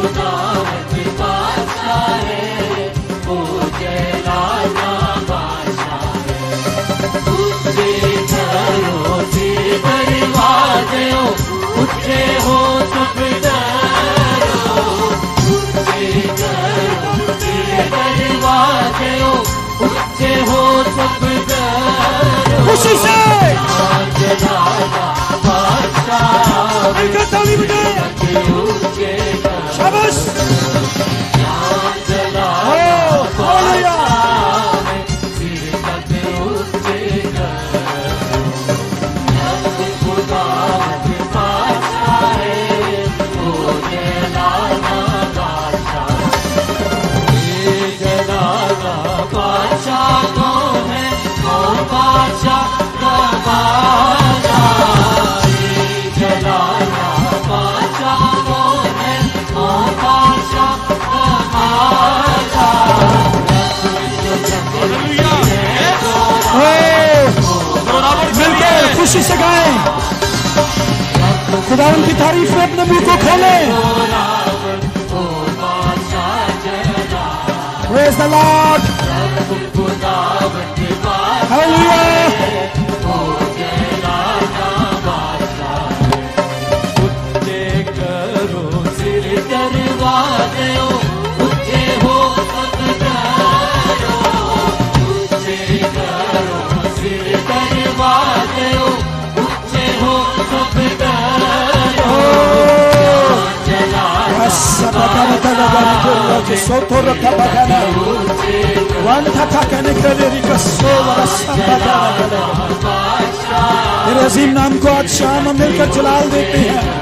खुदावंद बादशाह है, वो जलाला बादशाह है। ऊंचे घरों से दरवाजे हो, ऊंचे हो सब दरो, ऊंचे घरों से दरवाजे हो, ऊंचे हो सब दरो। खुशी से जलाला बादशाह है, ताली बजाए ऊंचे शाबाश खुशी से गाएं, खुदावंद की तारीफ में अपने मुंह को खोलें। Praise the Lord. Hallelujah. ऊंचे करो सिर दरवाजे हो, ऊंचे हो सब दरो, ऊंचे करो सिर दरवाजे हो, ऊंचे हो सब दरो। तेरे अजीम नाम को आज शाम हम मिलकर जलाल देते हैं।